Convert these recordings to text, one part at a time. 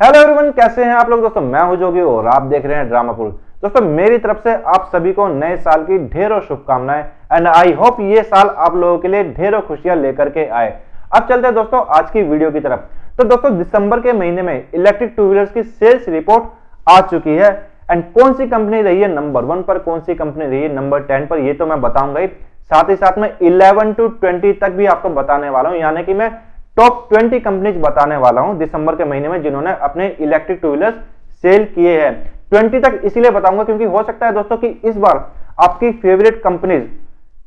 Hello everyone, कैसे हैं आप लोग। दोस्तों मैं हूं जोगी और आप देख रहे हैं ड्रामापुर। दोस्तों मेरी तरफ से आप सभी को नए साल की ढेरों शुभकामनाएं एंड आई होप ये साल आप लोगों के लिए ढेरों खुशियां लेकर के आए। अब चलते हैं दोस्तों आज की वीडियो की तरफ। तो दोस्तों दिसंबर के महीने में इलेक्ट्रिक टू व्हीलर्स की सेल्स रिपोर्ट आ चुकी है एंड कौन सी कंपनी रही है नंबर 1 पर, कौन सी कंपनी रही है नंबर 10 पर, ये तो मैं बताऊंगा ही। साथ ही साथ में 11 to 20 तक भी आपको बताने वाला हूं, यानी कि मैं टॉप 20 कंपनीज बताने वाला हूं दिसंबर के महीने में जिन्होंने अपने इलेक्ट्रिक टू व्हीलर्स सेल किए हैं। 20 तक इसलिए बताऊंगा क्योंकि हो सकता है दोस्तों कि इस बार आपकी फेवरेट कंपनीज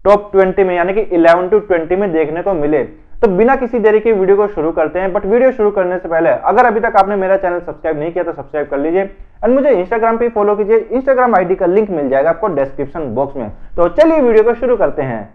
टॉप 20 में यानी कि 11 to 20 में देखने को मिले। तो बिना किसी देरी के वीडियो को शुरू करते हैं। बट वीडियो शुरू करने से पहले अगर अभी तक आपने मेरा चैनल सब्सक्राइब नहीं किया तो सब्सक्राइब कर लीजिए एंड मुझे इंस्टाग्राम पे फॉलो कीजिए। इंस्टाग्राम आईडी का लिंक मिल जाएगा आपको डिस्क्रिप्शन बॉक्स में। तो चलिए वीडियो को शुरू करते हैं।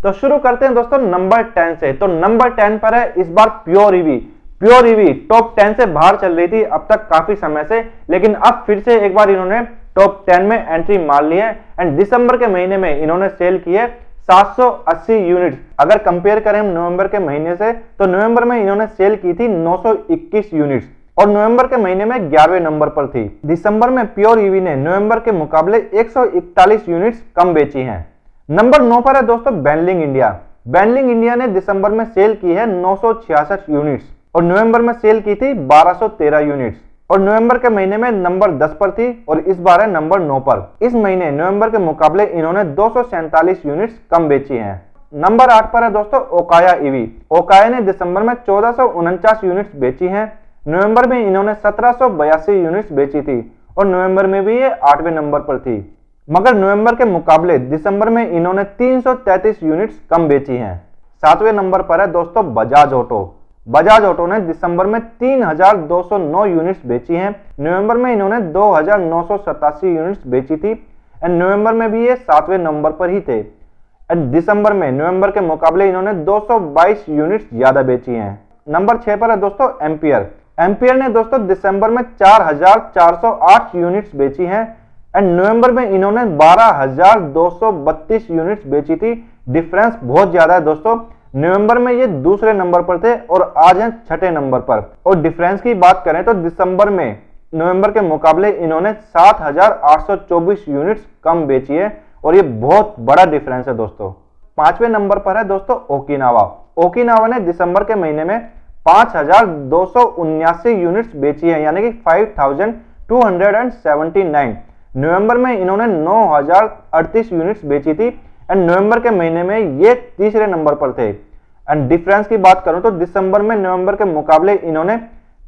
तो शुरू करते हैं दोस्तों नंबर 10 से। तो नंबर 10 पर है इस बार pure EV. Pure EV top 10 से बाहर चल रही थी अब तक काफी समय से, लेकिन अब फिर से एक बार इन्होंने टॉप 10 में एंट्री मार ली है एंड दिसंबर के महीने में इन्होंने सेल किए 780 यूनिट। अगर कंपेयर करें नवंबर के महीने से तो नवंबर में इन्होंने सेल की थी 921 यूनिट और नवंबर के महीने में 11वें नंबर पर थी। दिसंबर में प्योर ईवी ने नवंबर के मुकाबले 141 यूनिट्स कम बेची हैं। नंबर 9 पर है दोस्तों बेनलिंग इंडिया। बेनलिंग इंडिया ने दिसंबर में सेल की है 966 यूनिट्स और नवंबर में सेल की थी 1213 यूनिट्स और नवंबर के महीने में नंबर 10 पर थी और इस बार है नंबर 9 पर। इस महीने नवंबर के मुकाबले इन्होंने 247 यूनिट्स कम बेची हैं। नंबर 8 पर है दोस्तों ओकाया ईवी। ओकाया ने दिसंबर में 1449 यूनिट्स बेची हैं। नवंबर में इन्होंने 1782 यूनिट्स बेची थी और नवंबर में भी ये 8वें नंबर पर थी, मगर नवंबर के मुकाबले दिसंबर में इन्होंने 333 यूनिट्स कम बेची हैं। 7वें नंबर पर है दोस्तों बजाज ऑटो। बजाज ऑटो ने दिसंबर में 3209 यूनिट्स बेची हैं। नवंबर में इन्होंने 2987 यूनिट्स बेची थी एंड नवंबर में भी ये 7वें नंबर पर ही थे एंड दिसंबर में नवंबर के मुकाबले इन्होंने 222 यूनिट्स ज्यादा बेची हैं। नंबर 6 पर है दोस्तों एम्पियर। एम्पियर ने दोस्तों दिसंबर में 4408 यूनिट्स बेची हैं एंड नवंबर में इन्होंने 12232 यूनिट्स बेची थी। डिफरेंस बहुत ज्यादा है दोस्तों। नवंबर में ये दूसरे नंबर पर थे और आज हैं 6ठे नंबर पर। और डिफरेंस की बात करें तो दिसंबर में नवंबर के मुकाबले इन्होंने 7824 यूनिट्स कम बेची है और ये बहुत बड़ा डिफरेंस है दोस्तों। 5वें नंबर पर है दोस्तों ओकिनावा। ओकिनावा ने दिसंबर के महीने में 5279 यूनिट्स बेची है यानी कि 5279। नवंबर में इन्होंने 9038 यूनिट्स बेची थी एंड नवंबर के महीने में ये तीसरे नंबर पर थे एंड डिफरेंस की बात करूं तो दिसंबर में नवंबर के मुकाबले इन्होंने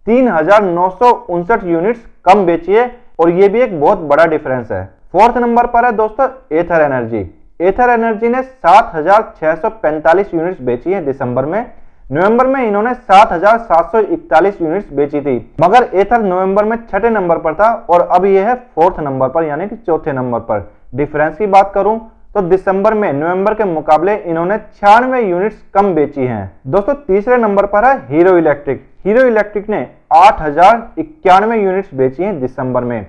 3959 यूनिट्स कम बेची है और ये भी एक बहुत बड़ा डिफरेंस है। 4th नंबर पर है दोस्तों एथर एनर्जी। एथर एनर्जी ने 7645 यूनिट्स बेची है दिसंबर में। नवंबर में इन्होंने 7741 यूनिट्स बेची थी, मगर एथर नवंबर में 6ठे नंबर पर था और अब यह है 4th नंबर पर यानी कि 4थे नंबर पर। डिफरेंस की बात करूं तो दिसंबर में नवंबर के मुकाबले इन्होंने 96 यूनिट्स कम बेची हैं। दोस्तों तीसरे नंबर पर है हीरो इलेक्ट्रिक। हीरो इलेक्ट्रिक ने 8091 यूनिट्स बेची हैं दिसंबर में।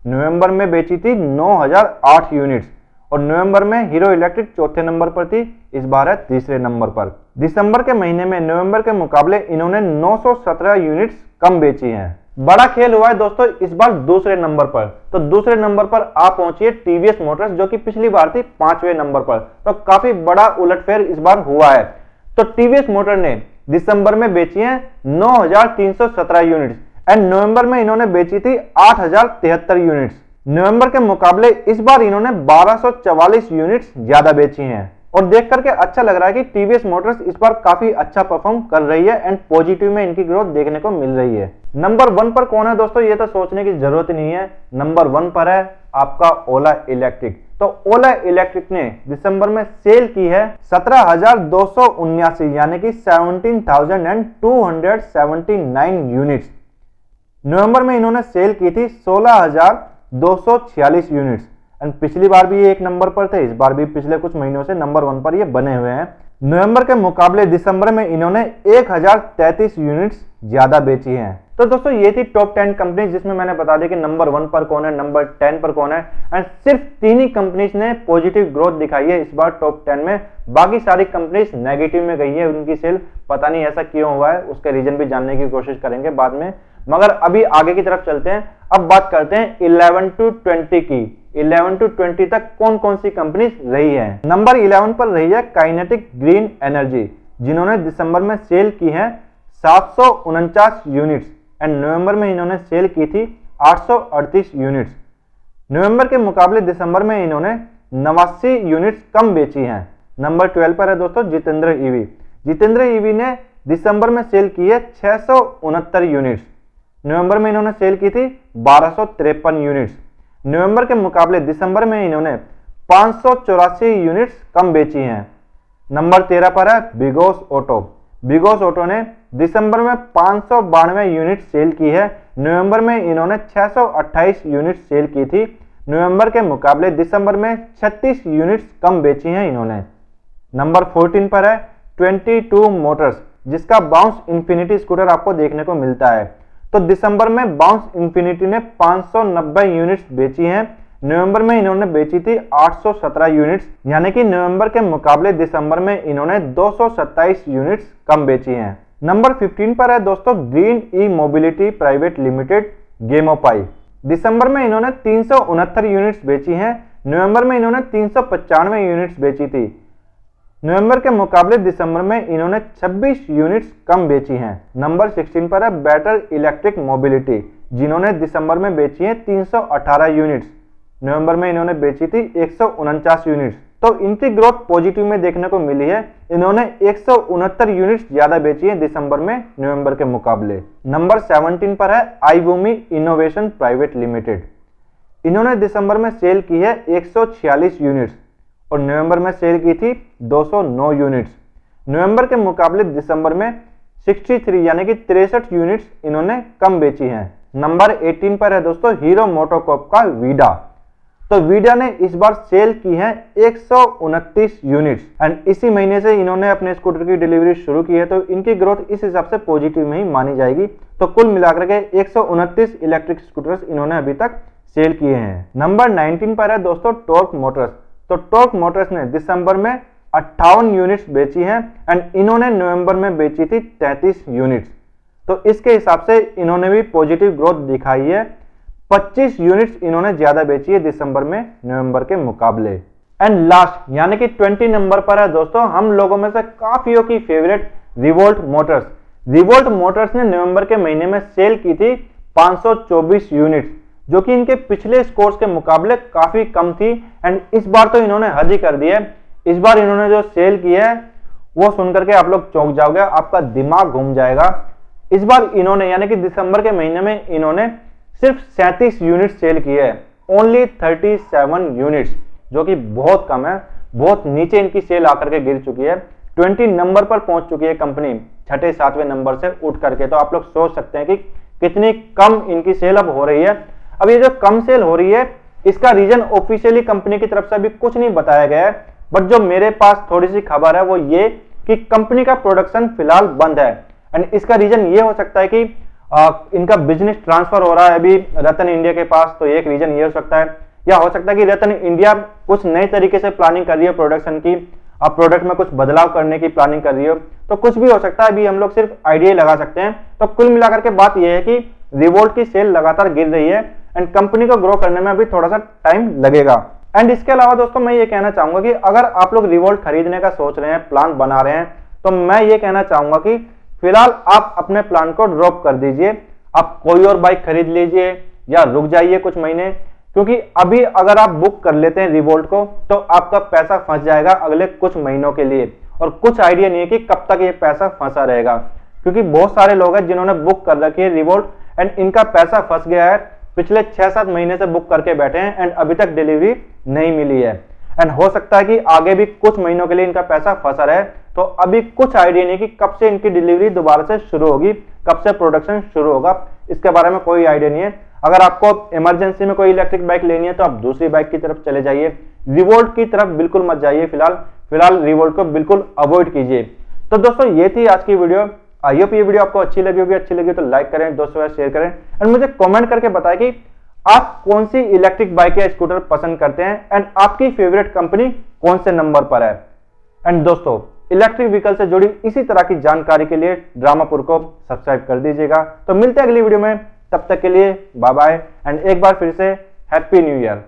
नवंबर में बेची थी 9008 यूनिट्स और नवंबर में हीरो इलेक्ट्रिक 4थे नंबर पर थी, इस बार है तीसरे नंबर पर। दिसंबर के महीने में नवंबर के मुकाबले इन्होंने 917 यूनिट्स कम बेची हैं। बड़ा खेल हुआ है दोस्तों इस बार दूसरे नंबर पर। तो दूसरे नंबर पर आप पहुंचिए टीवीएस मोटर्स जो कि पिछली बार थी 5वें नंबर पर। तो काफी बड़ा उलटफेर इस बार हुआ है। तो टीवीएस मोटर ने दिसंबर में बेची है 9317 यूनिट्स एंड नवंबर में इन्होंने बेची थी 8073 यूनिट्स। नवंबर के मुकाबले इस बार इन्होंने 1244 यूनिट्स ज्यादा बेची हैं और देख करके अच्छा लग रहा है कि टीवीएस मोटर्स इस बार काफी अच्छा परफॉर्म कर रही है एंड पॉजिटिव में इनकी ग्रोथ देखने को मिल रही है। नंबर 1 पर कौन है दोस्तों, ये तो सोचने की जरूरत नहीं है। नंबर 1 पर है आपका ओला इलेक्ट्रिक। तो ओला इलेक्ट्रिक ने दिसंबर में सेल की है 17279 यानी कि 17279 यूनिट्स। नवंबर में इन्होंने सेल की थी 16246 यूनिट्स एंड पिछली बार भी ये एक नंबर पर थे, इस बार भी पिछले कुछ महीनों से नंबर 1 पर ये बने हुए हैं। नवंबर के मुकाबले दिसंबर में इन्होंने 1033 यूनिट्स ज्यादा बेची हैं। तो दोस्तों ये थी टॉप 10 कंपनी, जिसमें मैंने बता दिया कि नंबर 1 पर कौन है, नंबर 10 पर कौन है, एंड सिर्फ 3 ही कंपनीज ने पॉजिटिव ग्रोथ दिखाई है इस बार टॉप 10 में। बाकी सारी कंपनीज नेगेटिव में गई है उनकी सेल, पता नहीं ऐसा क्यों हुआ है, उसके रीजन भी जानने की कोशिश करेंगे बाद में। मगर अभी आगे की तरफ चलते हैं। अब बात करते हैं 11 to 20 की। 11 to 20 तक कौन कौन सी कंपनीज रही है। नंबर 11 पर रही है काइनेटिक ग्रीन एनर्जी, जिन्होंने दिसंबर में सेल की है 749 यूनिट्स, एंड नवंबर में इन्होंने सेल की थी 838 यूनिट्स। नवंबर के मुकाबले दिसंबर में इन्होंने 89 यूनिट्स कम बेची हैं। नंबर 12 पर है दोस्तों जितेंद्र ईवी। जितेंद्र ईवी ने दिसंबर में सेल की है 669 यूनिट्स, नवंबर में इन्होंने सेल की थी 1253 यूनिट्स। नवंबर के मुकाबले दिसंबर में इन्होंने 584 यूनिट्स कम बेची हैं। नंबर 13 पर है बिगोस ऑटो। बिगोस ऑटो ने दिसंबर में 592 यूनिट सेल की है, नवंबर में इन्होंने 628 यूनिट सेल की थी। नवंबर के मुकाबले दिसंबर में 36 यूनिट्स कम बेची हैं इन्होंने। नंबर 14 पर है 22 मोटर्स, जिसका बाउंस इन्फिनिटी स्कूटर आपको देखने को मिलता है। तो दिसंबर में बाउंस इन्फिनिटी ने 590 यूनिट्स बेची हैं, नवंबर में इन्होंने बेची थी 817 यूनिट्स, यानी कि नवंबर के मुकाबले दिसंबर में इन्होंने 227 यूनिट्स कम बेची हैं। नंबर 15 पर है दोस्तों ग्रीन ई मोबिलिटी प्राइवेट लिमिटेड गेमोपाई। दिसंबर में इन्होंने 369 यूनिट्स बेची हैं, नवंबर में इन्होंने 395 यूनिट्स बेची थी। नवंबर के मुकाबले दिसंबर में इन्होंने 26 यूनिट्स कम बेची हैं। नंबर 16 पर है बेटर इलेक्ट्रिक मोबिलिटी, जिन्होंने दिसंबर में बेची है 318 यूनिट्स, नवंबर में इन्होंने बेची थी 149 यूनिट्स। तो इनकी ग्रोथ पॉजिटिव में देखने को मिली है, इन्होंने 169 यूनिट्स ज्यादा बेची है दिसंबर में नवंबर के मुकाबले। नंबर 17 पर है आईबूमी इनोवेशन प्राइवेट लिमिटेड। इन्होंने दिसंबर में सेल की है 146 यूनिट्स और नवंबर में सेल की थी 209 यूनिट्स। नवंबर के मुकाबले दिसंबर में 63 यानी कि 63 यूनिट्स इन्होंने कम बेची हैं। नंबर 18 पर है दोस्तों हीरो मोटोकॉर्प का वीडा। तो वीडा ने इस बार सेल की है 129 यूनिट्स, एंड इसी महीने से इन्होंने अपने स्कूटर की डिलीवरी शुरू की है, तो इनकी ग्रोथ इस हिसाब से पॉजिटिव में ही मानी जाएगी। तो कुल मिलाकर के 129 इलेक्ट्रिक स्कूटर्स इन्होंने अभी तक सेल किए हैं। नंबर 19 पर है दोस्तों टॉर्क मोटर्स। तो टॉर्क मोटर्स ने दिसंबर में 58 यूनिट्स बेची हैं, एंड इन्होंने नवंबर में बेची थी 33 यूनिट्स। तो इसके हिसाब से इन्होंने भी पॉजिटिव ग्रोथ दिखाई है, 25 यूनिट्स इन्होंने ज्यादा बेची है दिसंबर में नवंबर के मुकाबले। एंड लास्ट यानी कि 20 नंबर पर है दोस्तों हम लोगों में से काफियों की favourite revolt Motors. Revolt Motors ने नवंबर के महीने में सेल की थी 524 यूनिट्स, जो कि इनके पिछले स्कोर्स के मुकाबले काफी कम थी, एंड इस बार तो इन्होंने हद ही कर दी है। इस बार इन्होंने जो सेल की है वो सुनकर के आप लोग चौंक जाओगे, आपका दिमाग घूम जाएगा। इस बार इन्होंने यानी कि दिसंबर के महीने में इन्होंने सिर्फ 37 यूनिट सेल की है, ओनली 37 यूनिट्स, जो कि बहुत कम है, बहुत नीचे इनकी सेल आकर के गिर चुकी है। 20 नंबर पर पहुंच चुकी है कंपनी, छठे 7वें नंबर से उठ करके। तो आप लोग सोच सकते हैं कि कितनी कम इनकी सेल अब हो रही है। अब ये जो कम सेल हो रही है इसका रीजन ऑफिशियली कंपनी की तरफ से अभी कुछ नहीं बताया गया है, बट जो मेरे पास थोड़ी सी खबर है वो ये कि कंपनी का प्रोडक्शन फिलहाल बंद है, एंड इसका रीजन ये हो सकता है कि इनका बिजनेस ट्रांसफर हो रहा है अभी रतन इंडिया के पास, तो एक रीजन ये हो सकता है, या हो सकता है कि रतन इंडिया कुछ नए तरीके से प्लानिंग कर रही है प्रोडक्शन की, अब प्रोडक्ट में कुछ बदलाव करने की प्लानिंग कर रही हो, तो कुछ भी हो सकता है, अभी हम लोग सिर्फ आइडिया लगा सकते हैं। तो कुल मिलाकर के बात यह है कि रिवोल्ट की सेल लगातार गिर रही है, एंड कंपनी को ग्रो करने में अभी थोड़ा सा टाइम लगेगा। एंड इसके अलावा दोस्तों मैं ये कहना चाहूंगा कि अगर आप लोग रिवोल्ट खरीदने का सोच रहे हैं, प्लान बना रहे हैं, तो मैं ये कहना चाहूंगा कि फिलहाल आप अपने प्लान को ड्रॉप कर दीजिए, आप कोई और बाइक खरीद लीजिए या रुक जाइए कुछ महीने, क्योंकि अभी अगर आप बुक कर लेते हैं रिवोल्ट को तो आपका पैसा फंस जाएगा अगले कुछ महीनों के लिए, और कुछ आइडिया नहीं है कि कब तक ये पैसा फंसा रहेगा, क्योंकि बहुत सारे लोग हैं जिन्होंने बुक कर रखी है रिवोल्ट एंड इनका पैसा फंस गया है, पिछले 6-7 महीने से बुक करके बैठे हैं एंड अभी तक डिलीवरी नहीं मिली है, एंड हो सकता है कि आगे भी कुछ महीनों के लिए इनका पैसा फंसा रहे। तो अभी कुछ आइडिया नहीं कि कब से इनकी डिलीवरी दोबारा से शुरू होगी, कब से प्रोडक्शन शुरू होगा, इसके बारे में कोई आइडिया नहीं है। अगर आपको इमरजेंसी में कोई इलेक्ट्रिक बाइक लेनी है तो आप दूसरी बाइक की तरफ चले जाइए, रिवोल्ट की तरफ बिल्कुल मत जाइए, फिलहाल रिवोल्ट को बिल्कुल अवॉइड कीजिए। तो दोस्तों ये थी आज की वीडियो, आई होप ये वीडियो आपको अच्छी लगी तो लाइक करें, दोस्तों के साथ शेयर करें एंड मुझे कमेंट करके बताएं कि आप कौन सी इलेक्ट्रिक बाइक या स्कूटर पसंद करते हैं एंड आपकी फेवरेट कंपनी कौन से नंबर पर है। एंड दोस्तों इलेक्ट्रिक व्हीकल से जुड़ी इसी तरह की जानकारी के लिए ड्रामापुर को सब्सक्राइब कर दीजिएगा। तो मिलते हैं अगली वीडियो में, तब तक के लिए बाय बाय एंड एक बार फिर से हैप्पी न्यू ईयर।